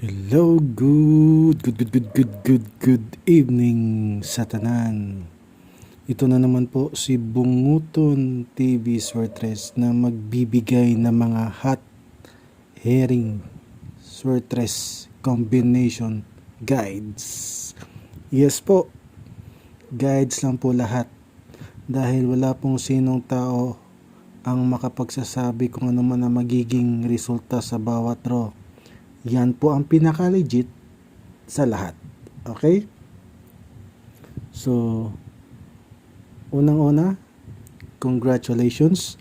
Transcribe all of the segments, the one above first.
Hello, good evening sa tanan. Ito na naman po si Bunguton TV Swertres na magbibigay ng mga hot herring Swertres combination guides. Yes po, guides lang po lahat dahil wala pong sinong tao ang makapagsasabi kung ano man ang magiging resulta sa bawat draw. Yan po ang pinaka-legit sa lahat. Okay? So, unang-una, congratulations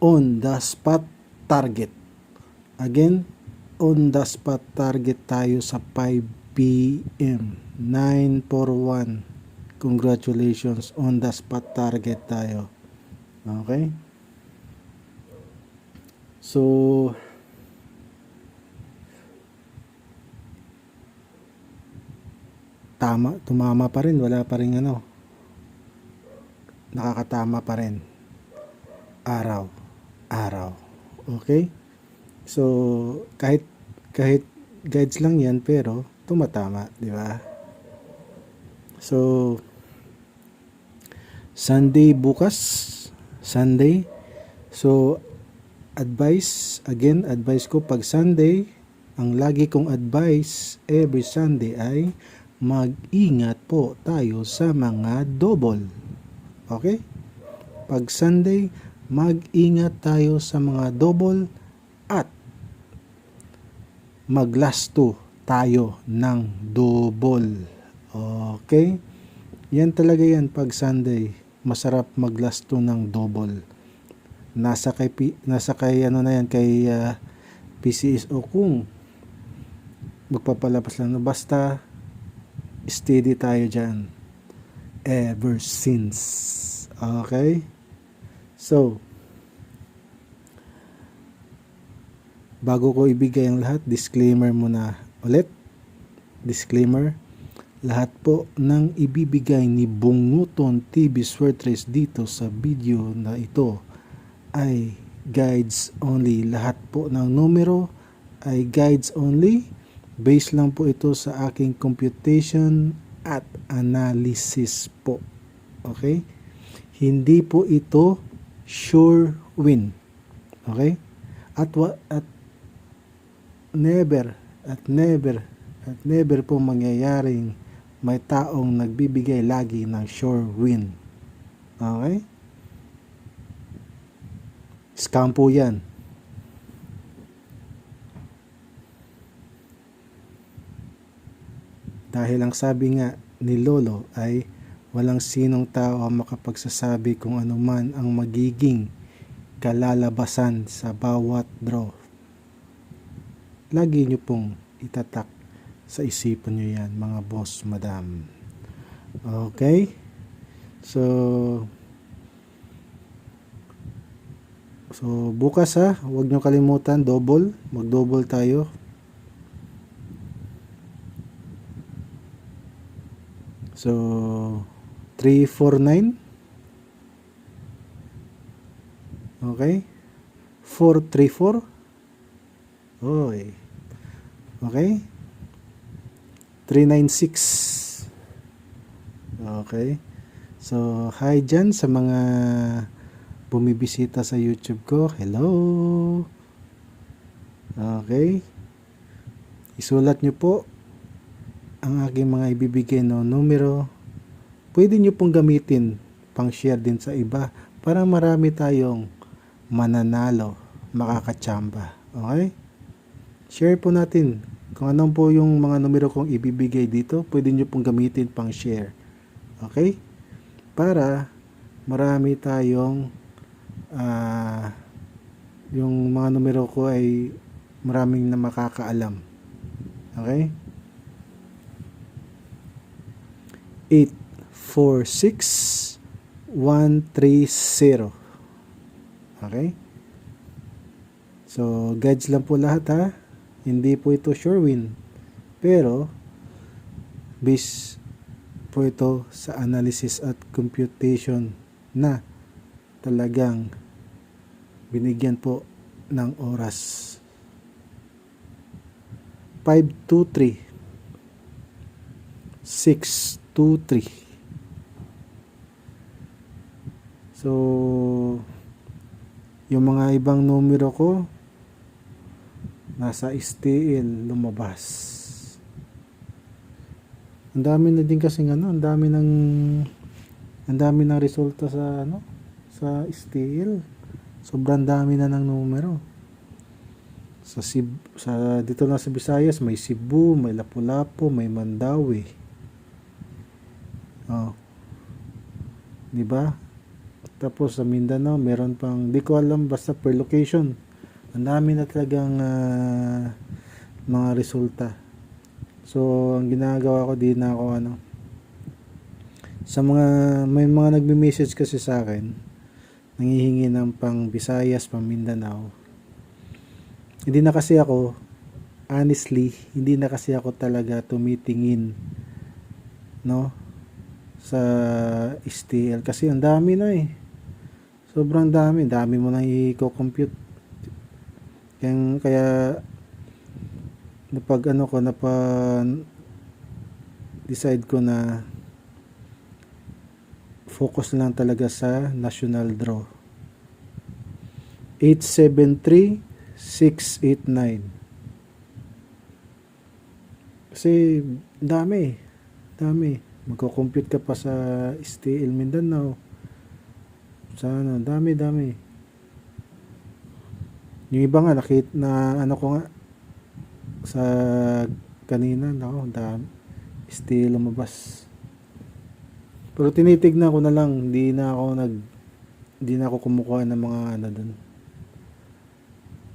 on the spot target. Again, on the spot target tayo sa 5 p.m. 941. Congratulations on the spot target tayo. Okay? So, tumama pa rin, wala pa rin nakakatama pa rin araw. Okay, so kahit guides lang yan pero tumatama, di ba? So Sunday bukas, so advice ko pag Sunday, ang lagi kong advice every Sunday ay mag-ingat po tayo sa mga double. Okay? Pag Sunday, mag-ingat tayo sa mga double at mag-last 2 tayo ng double. Okay? Yan talaga yan pag Sunday. Masarap mag-last 2 ng double. Nasa kay PCSO kung magpapalabas lang. Basta steady tayo dyan ever since. Okay? So, bago ko ibigay ang lahat, disclaimer muna ulit. Disclaimer, lahat po ng ibibigay ni Bunguton TV Swertres dito sa video na ito ay guides only. Lahat po ng numero ay guides only. Base lang po ito sa aking computation at analysis po. Okay? Hindi po ito sure win. Okay? At never po mangyayaring may taong nagbibigay lagi ng sure win. Okay? Scam po yan. Dahil ang sabi nga ni Lolo ay walang sinong tao ang makapagsasabi kung ano man ang magiging kalalabasan sa bawat draw. Lagi nyo pong itatak sa isipan nyo yan, mga boss, madam. Okay? So bukas huwag nyo kalimutan, mag-double tayo. So 349. Okay? 434. Oy. Okay? 396. Okay? So hi dyan sa mga bumibisita sa YouTube ko. Hello. Okay? Isulat nyo po ang aking mga ibibigay no numero. Pwede nyo pong gamitin pang share din sa iba para marami tayong mananalo, makakachamba. Okay? Share po natin kung anong po yung mga numero kong ibibigay dito. Pwede nyo pong gamitin pang share. Okay? Para marami tayong yung mga numero ko ay maraming na makakaalam. Okay? 846130. Okay? So, guides lang po lahat Hindi po ito sure win. Pero, based po ito sa analysis at computation na talagang binigyan po ng oras. 523 623. So yung mga ibang numero ko nasa STL lumabas. Ang dami na din kasi ang dami ng resulta sa STL. Sobrang dami na ng numero. Dito lang sa Visayas may Cebu, may Lapu-Lapu, may Mandawi. Oh. 'Di ba? Tapos sa Mindanao meron pang di ko alam basta per location. Ang dami na talagang mga resulta. So ang ginagawa ko din ako sa may mga nagme-message kasi sa akin nanghihingi ng pang Visayas, pang Mindanao. Hindi na kasi ako talaga tumitingin sa STL kasi ang dami na sobrang dami mo nang i-compute kaya decide ko na focus lang talaga sa national draw. 873-689 kasi dami magko-compute ka pa sa STL Mindanao sa dami yung iba nga ko nga sa kanina dami STL lumabas pero tinitignan ko na lang hindi na ako kumukuha ng mga doon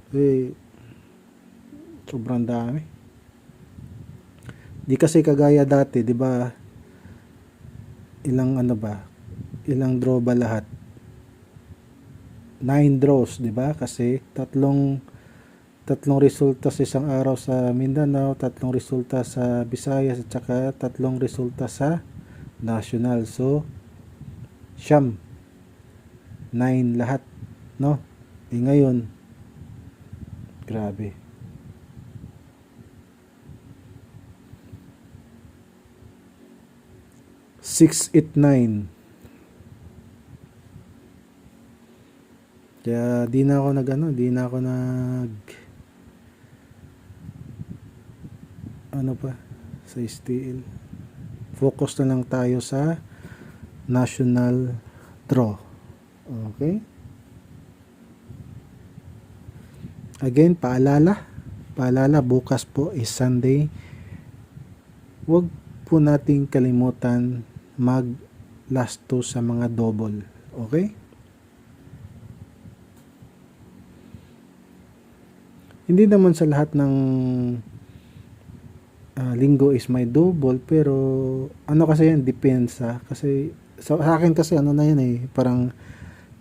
kasi sobrang dami di kasi kagaya dati di ba ilang draw ba lahat 9 draws di ba kasi tatlong resulta sa isang araw sa Mindanao, tatlong resulta sa Visayas at saka tatlong resulta sa national. So 9 lahat ngayon grabe 689 kaya di na ako sa STL. Focus na lang tayo sa national draw. Okay? Again, paalala bukas po is Sunday. Huwag po nating kalimutan mag last 2 sa mga double. Okay? Hindi naman sa lahat ng linggo is may double pero kasi yan depensa kasi sa akin kasi na yan parang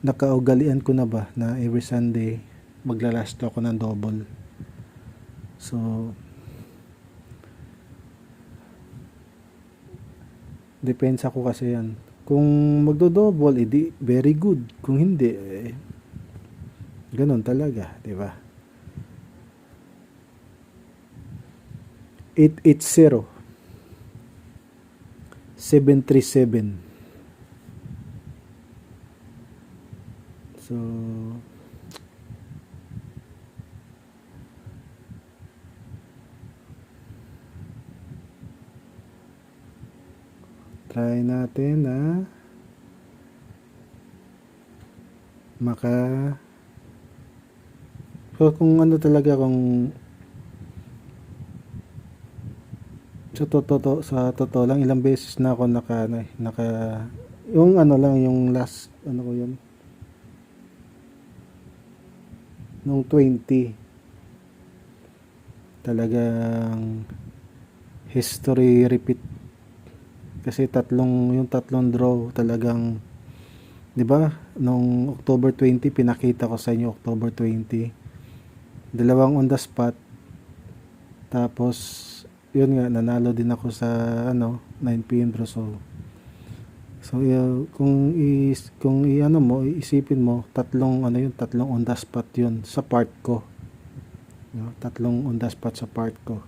nakaugalian ko na ba na every Sunday maglalast ako ng double. So depensa ko kasi yan. Kung magdo-double edi very good. Kung hindi ganun talaga, di ba? 880 737 so try natin na so kung talaga kung sa totoo lang ilang beses na ako naka yung yung last ko yun nung 20 talagang history repeat kasi yung tatlong draw talagang di ba nung October 20 pinakita ko sa inyo October 20 dalawang on the spot tapos yun nga nanalo din ako sa 9 PM draw so kung iisipin mo tatlong on the spot yun sa part ko tatlong on the spot sa part ko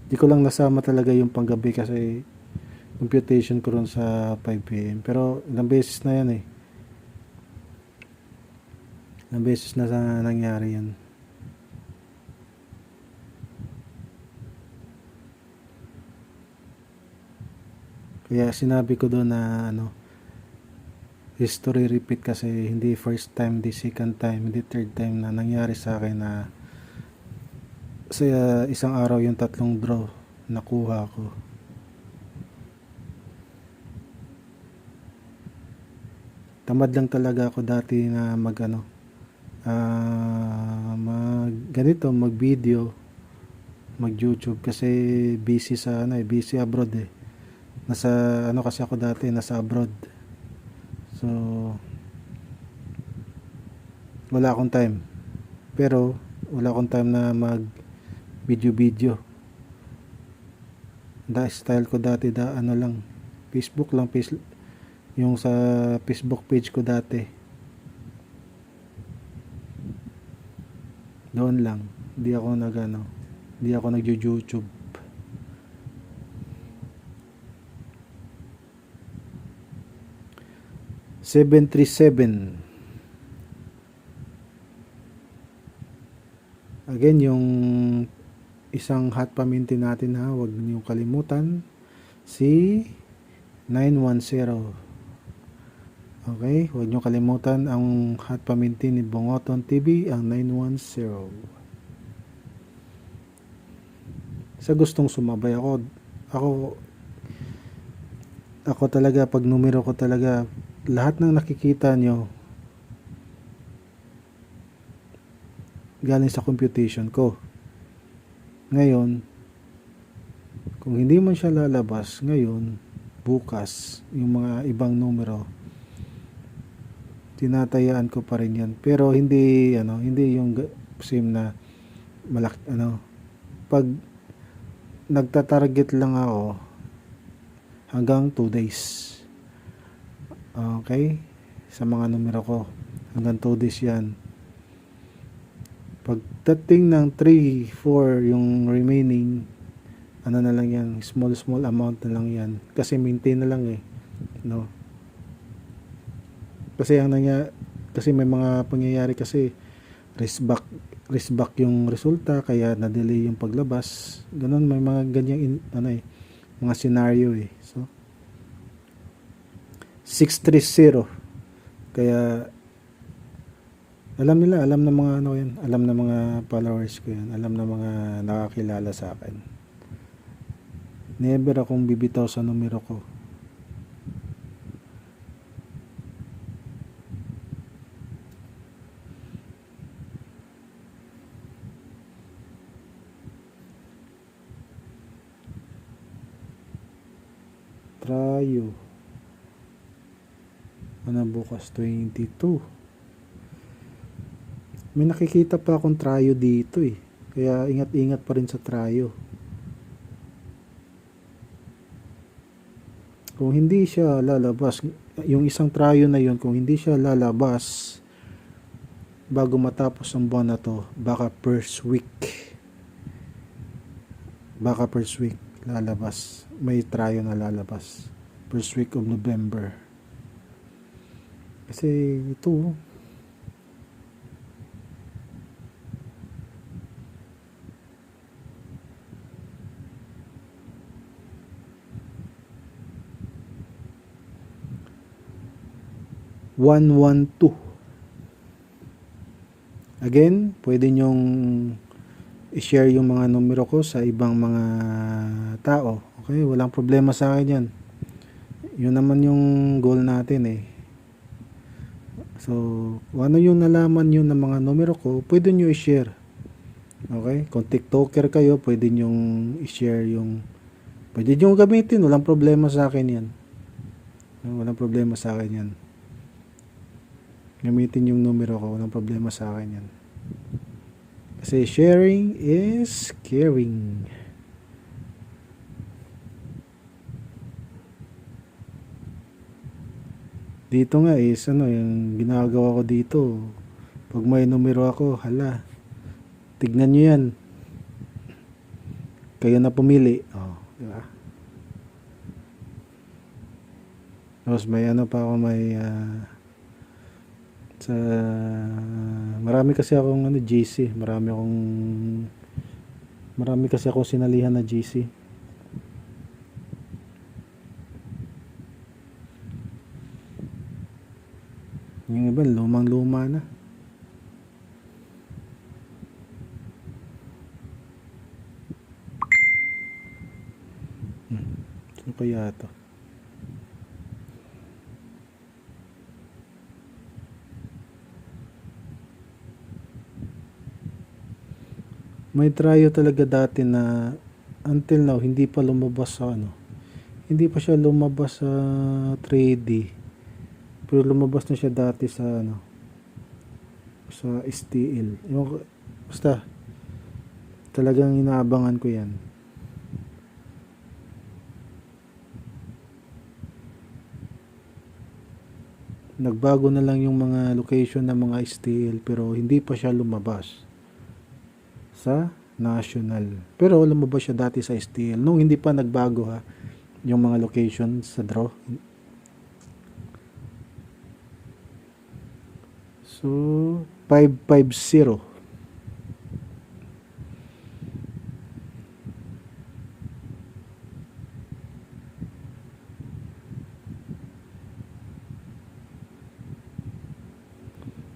Di ko lang nasama talaga yung panggabi kasi computation ko ron sa 5 p.m. Pero ilang beses na yan eh. Ilang beses na nangyari yan. Kaya sinabi ko doon na history repeat kasi hindi first time, hindi second time, hindi third time na nangyari sa akin na sa isang araw yung 3 draw nakuha ko. Tamad lang talaga ako dati na mag ganito, mag video, mag YouTube kasi busy sa busy abroad eh. Nasa kasi ako dati, nasa abroad. So wala akong time. Pero wala akong time na mag video. Style ko dati lang, Facebook lang, yung sa Facebook page ko dati. Doon lang. Hindi ako nag-YouTube. (737) Again, yung isang hot paminti natin ha, huwag niyo kalimutan, si 910. Okay, huwag niyo kalimutan ang hot paminti ni Bungoton TV, ang 910. Sa gustong sumabay ako talaga, pag numero ko talaga, lahat ng nakikita nyo galing sa computation ko. Ngayon, kung hindi man siya lalabas ngayon, bukas, yung mga ibang numero, tinatayaan ko pa rin yan. Pero hindi yung same na malaki, pag nagtatarget lang ako hanggang 2 days. Okay? Sa mga numero ko, hanggang 2 days yan. Pagdating ng 3, 4, yung remaining, na lang yan, small amount na lang yan. Kasi maintain na lang eh. Kasi kasi may mga pangyayari kasi risk back yung resulta, kaya na-delay yung paglabas. Ganun, may mga ganyang mga scenario eh. So 630. Kaya alam ng mga yan, alam ng mga followers ko yan, alam ng mga nakakilala sa akin. Never akong bibitaw sa numero ko. Trayo. Bukas 22. May nakikita pa akong trayo dito eh. Kaya ingat-ingat pa rin sa trayo. Kung hindi siya lalabas, yung isang trayo na yun, kung hindi siya lalabas bago matapos ang buwan na to, baka first week lalabas. May trayo na lalabas. First week of November. Kasi ito, (112). Again, pwede nyong i-share yung mga numero ko sa ibang mga tao. Okay, walang problema sa akin yan. Yun naman yung goal natin eh. So, kung ano yung nalaman nyo ng mga numero ko, pwede nyo i-share. Okay, kung TikToker kayo, pwede nyo i-share pwede nyo gamitin, walang problema sa akin yan. Walang problema sa akin yan. Gamitin yung numero ko, walang problema sa akin yan. Kasi sharing is caring. Dito nga is yung ginagawa ko dito. Pag may numero ako, tignan nyo yan. Kayo na pumili. Oh, di ba? Tapos may ano pa ako, may sa marami kasi akong GC, marami kasi akong sinalihan na GC. Yung iba lumang-luma na. Ano kaya to? May tryo talaga dati na until now hindi pa lumabas sa hindi pa siya lumabas sa 3D, pero lumabas na siya dati sa sa STL. Basta talagang inaabangan ko yan. Nagbago na lang yung mga location ng mga STL, pero hindi pa siya lumabas sa national. Pero lumabas siya dati sa STL nung hindi pa nagbago yung mga location sa draw. So 550.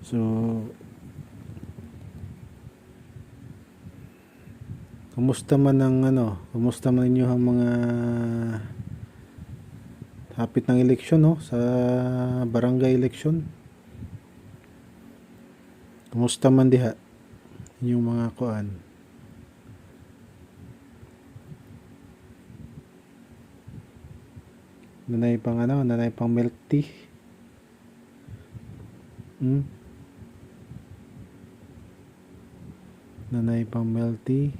So kumusta man inyo ang mga hapit ng eleksyon sa barangay election? Kumusta man diha yung mga kuan? Nanay pang milk tea. Nanay pang milk tea.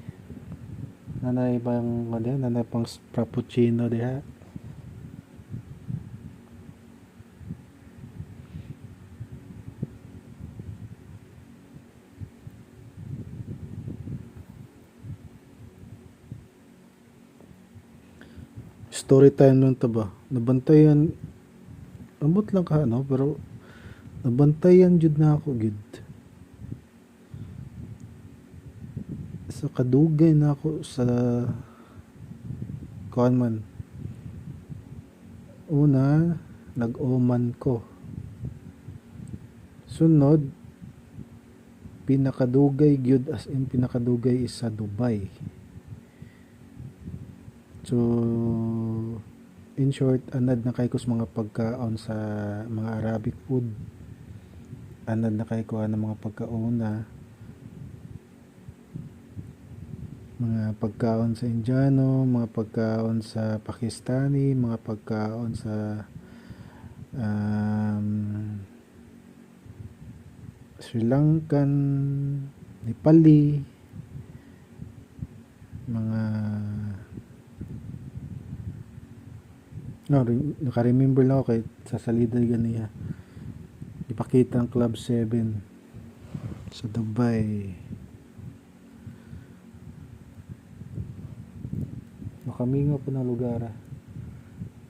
Nanay pang frappuccino diha. Story time lang to ba? Nabantayan, ambot lang ka pero nabantayan jud na ako gid. So kadugay na ako sa kuan man. Una, nag-Oman ko. Sunod, pinakadugay gyud, as in pinakadugay is sa Dubai. So in short, anad na kay ko sa mga pagkaon sa mga Arabic food. Anad na kay ko ng mga pagkaon mga pagkaon sa Indiano, mga pagkaon sa Pakistani, mga pagkaon sa Sri Lankan, Nepali, mga naka-remember lang ako kay sa salida ganiya ipakita ang Club 7 sa Dubai. Makamingo po na lugar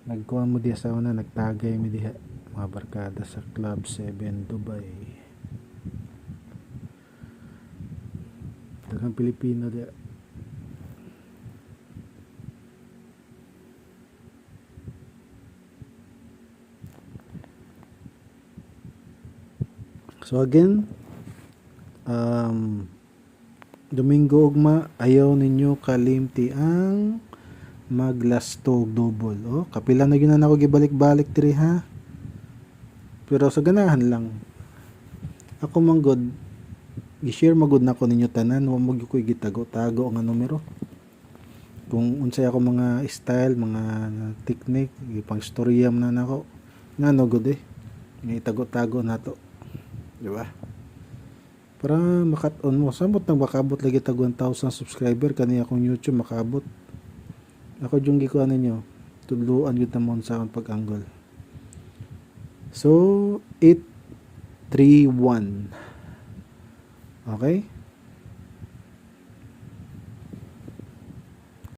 nagkuha mo diya sa una, nagtagay mo diya mga barkada sa Club 7 Dubai. Daghang Pilipino diya. So again, Domingo ugma, ayaw ninyo kalimti ang maglastog double. Kapila na yun na ako gibalik-balik diri ha. Pero sa ganahan lang. Ako manggod, i-share magud na ko ninyo tanan, wa mo ko gitago-tago nga numero. Kung unsay ako mga style, mga technique, ipang storya man nako. Ngano gud nga itago-tago nato. Di ba? Para makat-on mo. Samot nang makabot lagi tag 1,000 subscriber kani akong YouTube makabot. Ako yung gikuan ninyo. Tudluan yun namon sa akong pag-anggol. So, 831. Okay?